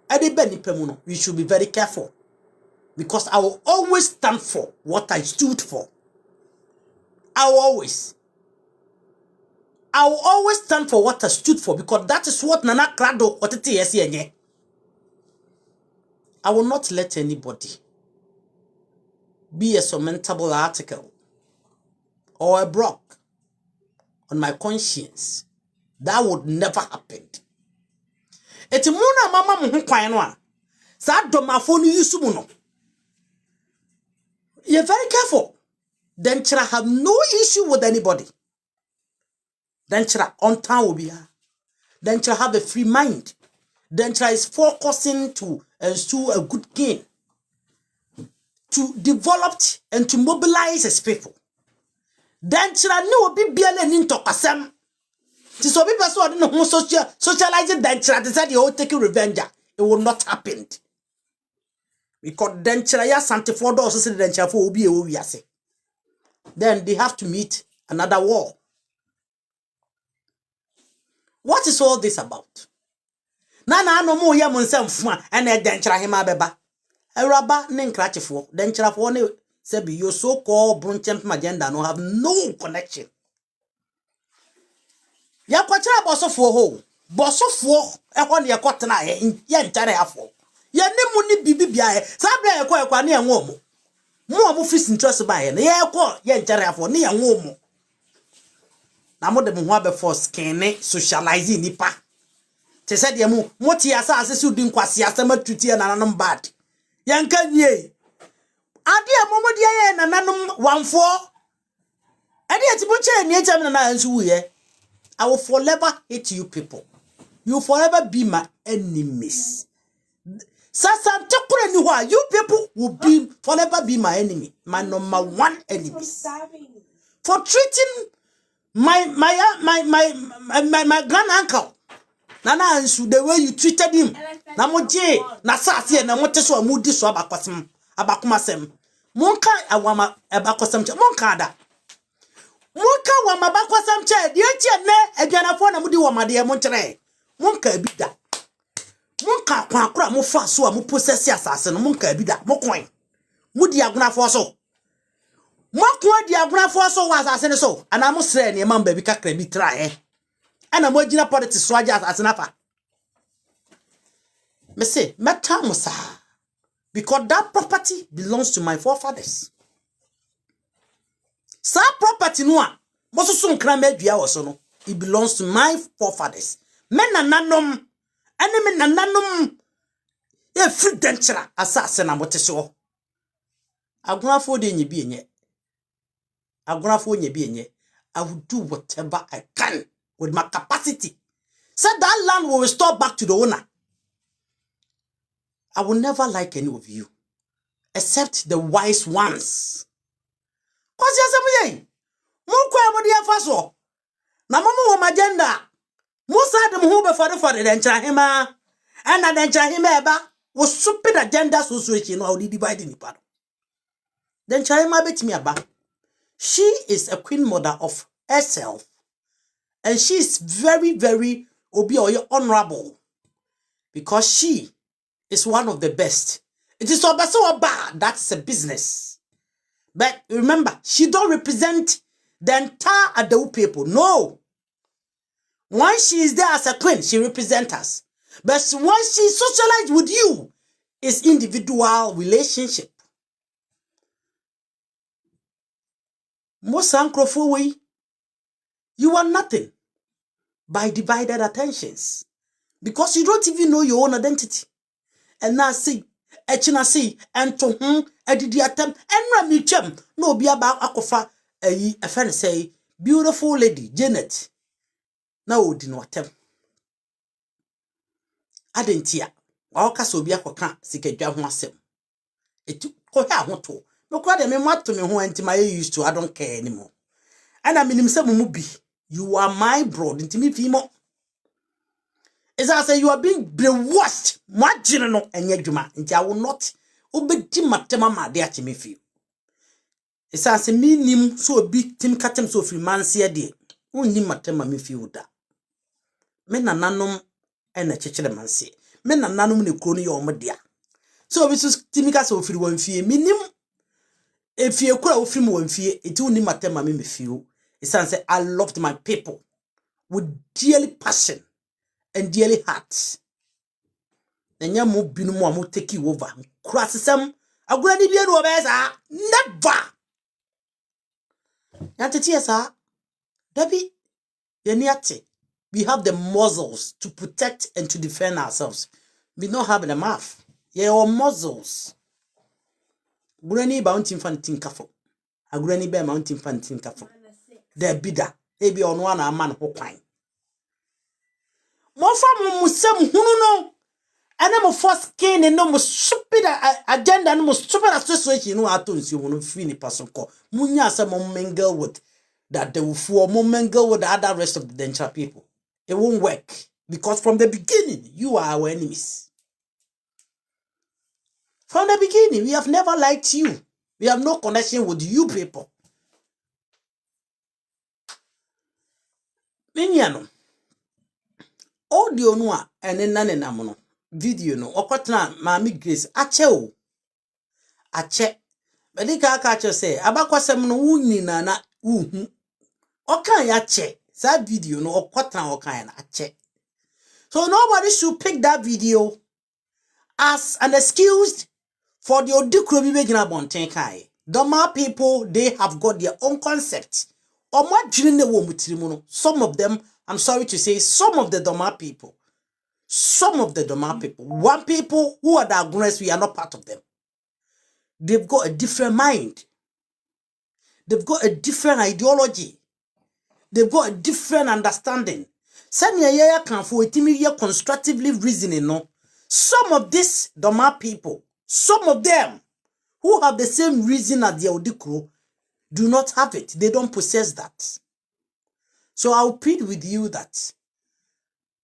ade ba nipa mu no we should be very careful. Because I will always stand for what I stood for. I will always stand for what I stood for because that is what Nana Krado otete yesi enye. I will not let anybody be a surmountable article or a block on my conscience. That would never happen. Eti muna mama mu ho kwan no a sa domafo no yusu no. You're very careful. Denchira have no issue with anybody. Denchira on time will be here. Denchira have a free mind. Denchira is focusing to ensure a good gain. To develop and to mobilize his people. Denchira no be biale ninto kasem. Tis obi person no socializing denchira decide you take revenge. It will not happen. Because denchira ya santifo do so denchira for obi e wo wiase. Then they have to meet another war. What is all this about? Nana no mo ya monsamfua ene denchira hima beba. Eraba ne nkrachefo, denchira fo ne sebi your so-called Brunchamp agenda no have no connection. Ya kwachira bosofo ho. Bosofo ehwo ne yakotena ye ntare afo. Ye ne mu ni bibibia e. Sabra ekwa ne enwo mo. Mo mo fis interest ba ye. Ye ekwa ye ntare afo ne enwo mo. Na mo de mo ho abefo skin socializing nipa. Te said ye mo ti asa asese udi nkwase asema tutie nananom bad. Yanka nie. Ade amomodi ye nananom wanfo. Ade atibuche nie cham na nsu wuye. I will forever hate you people. You forever be my enemies. Sasante kure ni wa, you people will be forever be my enemy, my number one enemies. For treating my grand uncle. Nana Ansu, the way you treated him. Namoje, Nasasi, and Namoteso, Moody, so abakumasem. Monka, awama, abakosam, Monkada. Monka, wamabakwasam chair, the ne, a janafona Mudi Wamadia Monterey. Monka bida. Monka, Quakra, Mofa, so a Mupossessia assassin, Monka bida, Mocoin. Moody Aguna for so. Mokwa diaguna for so was as so, and I must say, your mum baby can be try. And I'm watching a politics so as an upper. Me say, Metamusa. Because that property belongs to my forefathers. Sa property no most soon can make you also no. It belongs to my forefathers. Men and nanum, enemy and nanum. A free denture assassin and what is so. I'm going for the being I'm going for the being I will do whatever I can with my capacity. So that land will restore back to the owner. I will never like any of you, except the wise ones. Cause yes, I'm faso. Na mama wa agenda. Musa dem hu be for the denchahima. And the denchahima eba was stupid agenda so you know the dividing part. Denchahima bet me aba. She is a queen mother of herself. And she is very, very honorable. Because she is one of the best. It is so bad. That's a business. But remember, she don't represent the entire Adau people. No. Once she is there as a queen, she represents us. But once she socializes with you, it's individual relationship. Most Ankrofui, you are nothing by divided attentions. Because you don't even know your own identity. And now see, echina see, and to edidi attempt, and ramichem, no be about akofa, a friend say, beautiful lady, Janet. Now, did not attempt. I didn't hear. Waka so be a coca, sick a jam myself. It took Koya. No crowd me what to me who anti my used to, I don't care anymore. And I mean himself mubi. You are my broad into me fimo. As I say, you are being brainwashed, my general and yajuma, and I will not obey Tim Matemama, dear to me feel. As I say, me nim so be Tim Catem so free man see a day. Only Matema me feel that. Men are nanum and a church man say. Men are nanum ne crony or media. So we sus Timika so free one fear, minim. If you could have film one fear, it only Matema me feel. As I say, I loved my people with dearly passion. And dearly hearts. Then ya mo binu mo amo take you over. Krasisem agurani bi enu obeza never. Yanteti esa. Debi yeniate. We have the muscles to protect and to defend ourselves. We don't have the mouth. Yeah, our muscles. Agurani ba unti fantin kafo. Agurani ba mountain fantin kafo. There bida. Ebi on one a man ho kwan. Mo fa mo sem hunu no ene mo first skin and no mo stupid agenda no mo stupid association no atonsi mo no free ni pasonko munya asem mo mingle with that they will for mo mingle with the other rest of the denture people. It won't work because from the beginning you are our enemies. From the beginning we have never liked you. We have no connection with you people. Minyano audio no a ene nane namono video no okotena Mami Grace ache o ache bedika aka ache say abakwasem no wunyina na uhu okan ya che sa video no okotena okan na ache. So nobody should pick that video as an excuse for the odikro bi begina bonten kai. Doma people, they have got their own concept. Some of them, I'm sorry to say, some of the Doma people, one people who are the aggressors, we are not part of them. They've got a different mind. They've got a different ideology. They've got a different understanding. Send ye can for etimi ye constructively reasoning no. Some of these Doma people, some of them who have the same reason as the Odikro do not have it. They don't possess that. So I'll plead with you that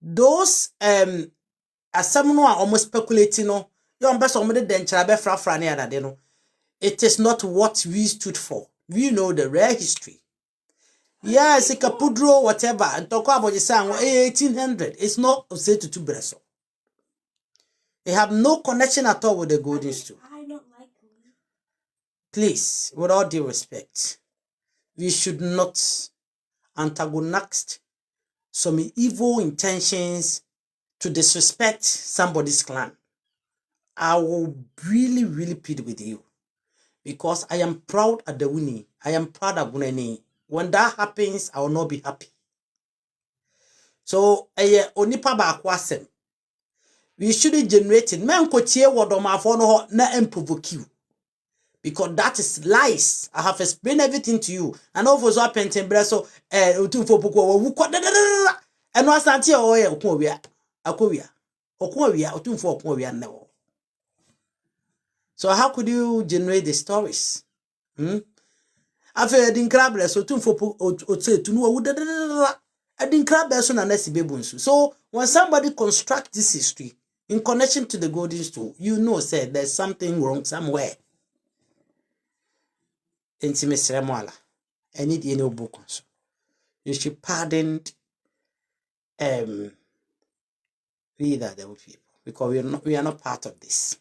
those as someone are almost speculating no, you best omede denchara be fra ne adade no. It is not what we stood for. We know the rare history. Yes, a capudro, whatever, and talk about the song 1800. It's not say to Breso. They have no connection at all with the golden stool. I don't like it. Please, with all due respect, we should not antagonize some evil intentions to disrespect somebody's clan. I will really, really plead with you because I am proud at the winning. I am proud of winning. When that happens, I will not be happy. So, onipa ba kwasem. We shouldn't generate it. Men kotie wodoma for no na provoke you. Because that is lies. I have explained everything to you. And all for so painting breso utumfo poko wuko and was anti oye okwia. Akwia. Okwia utumfo okwia newo. So how could you generate the stories? After din crab so utumfo ote tunu wu I didn't crab person and so when somebody constructs this history in connection to the golden stool, you know, say there's something wrong somewhere. Intimacy Ramwala. I need any book. You should pardon we that the people because we are not part of this.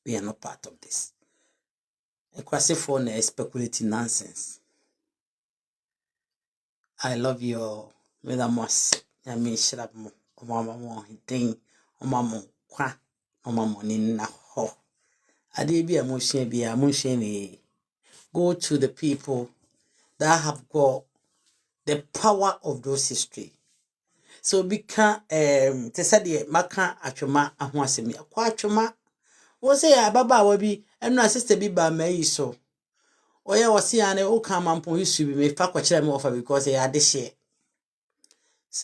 We are not part of this. A quasi phone is speculating nonsense. I love you with a moss. I mean, shut up, mama, thing, mama, qua, mama, in a ho. I did be a motion, go to the people that have got the power of those history. So, because, te said, Maka, Achoma, and once me, a quachoma, was a baba will be, and my sister be by me so. Or I was seeing an old come and police to be made for offer because they had this year.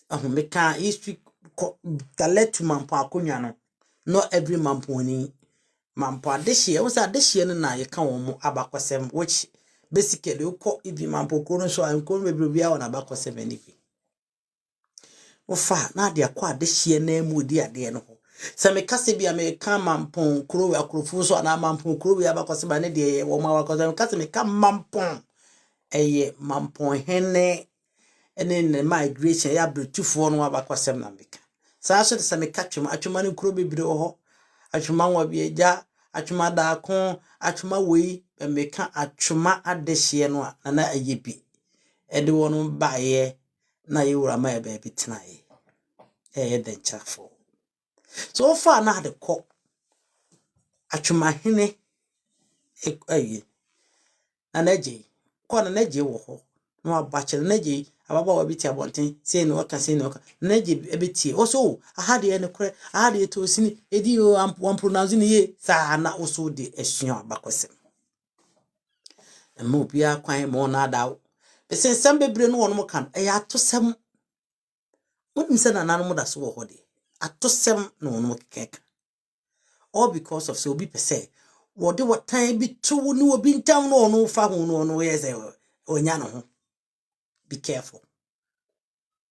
Meka history that led to Mampa Kunyano. Not every Mamponi. Mampa this year was at this year and I come Abaquasem, which basically you call even Mampo Kono so I'm going to be on Abaquasem anything. Oh, far now they acquired this year name with dear dear no. Some Cassibia may come Mampon, Crow, a Crufuso, and a Mampon, Crow, Abaquasem, dear, or Mawacos, Cassim come Mampon. A Mampon Henne. And in the migration, I brought 2 4 no abakwasem na mbeka. Sa so de se me katwema atwema ne kuro bebire ho. Atwema wa bieja, atwema da kon, atwema wei, mbeka atwema adehye no a na ayebi. E de wono baaye na yewura ma ebe bitinaye. De nchafo. So far na de ko atwema hene na naje. Ko na naje wo ho. No abache na naje ababa wa biti abonten say no waka naje ebeti also I had the enokre I had it to sini edi o am pronounce ni ye sa na also de esuan abakosem mo bia kwan mo na da be sensem bebre no wono kan e atosem won se na nanu da so wo ho de atosem no wono keka all because of so be per se wo de what time bi to no obi ntam no wono fa ho no wono ye se onya no ho. Be careful.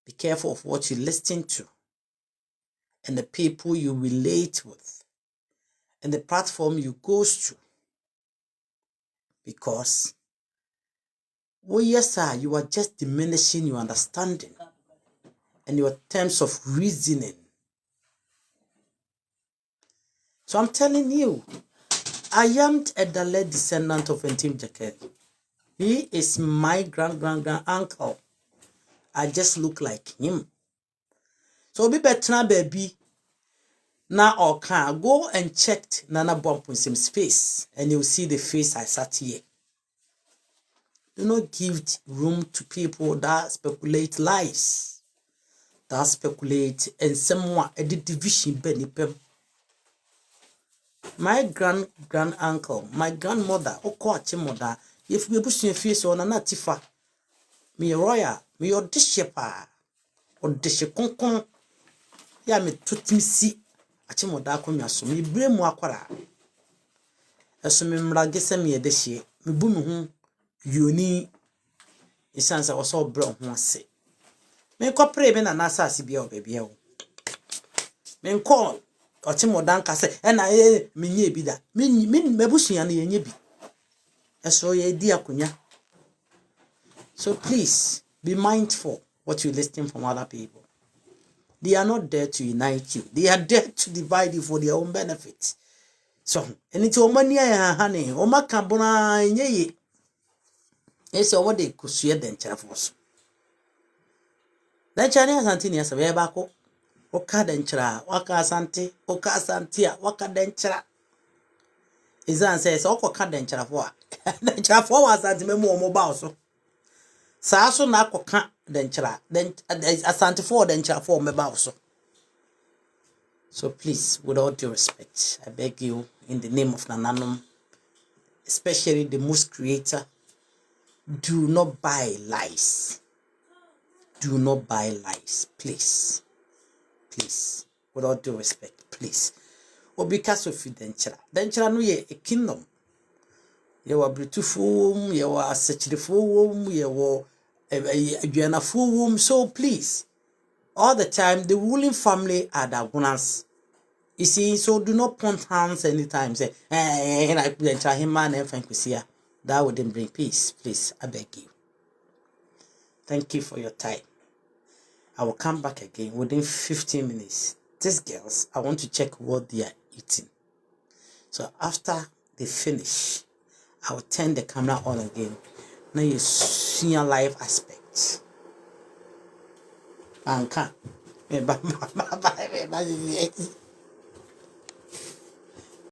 Be careful of what you listen to and the people you relate with and the platform you go to. Because, well, yes, sir, you are just diminishing your understanding and your terms of reasoning. So I'm telling you, I am a Dale descendant of Ntim Jakeri. He is my grand-uncle. I just look like him. So be better baby. Now or can go and check Nana Bompunsim's face and you'll see the face I sat here. Do not give room to people that speculate lies. That speculate and someone a division benipem. My grand-uncle, my grandmother, or coach mother, if we push your face on an atifa, me royal, me your dishepa. odehye konkon ya me tutimsi achimoda akonya so me bremu akwara eso me mrage se me yedehye me bu me hu yoni isansa wo so bro ho ase me kopre me na asase bia obebia wo me nko achimoda nka se na menye bi da me mebusua na yenye bi eso ye di akonya. So please be mindful what you listen from other people. They are not there to unite you. They are there to divide you for their own benefit. So, anything money I honey, or my carbona ye. It's what they could see then chaffos. Then Chinese Antinias of Ebako, Oka denchra, Waka Santi, Oka Santia, Waka denchra. Izan says, Oka denchra for. Denchra for was at the mobile so. Saso na koka denchra then asante for denchra for me bawso. So please, with all due respect, I beg you in the name of Nananom, especially the most creator, do not buy lies. Do not buy lies, please. Please, with all due respect, please. Or because of you denchra no ye a kingdom. You are beautiful, you are such the full, you are a full womb. So please, all the time, the ruling family are the ones. You see, so do not point hands anytime. Say, I try him man and thank you. That wouldn't bring peace. Please, I beg you. Thank you for your time. I will come back again within 15 minutes. These girls, I want to check what they are eating. So after they finish, I will turn the camera on again. Now you see your live aspect. Banka.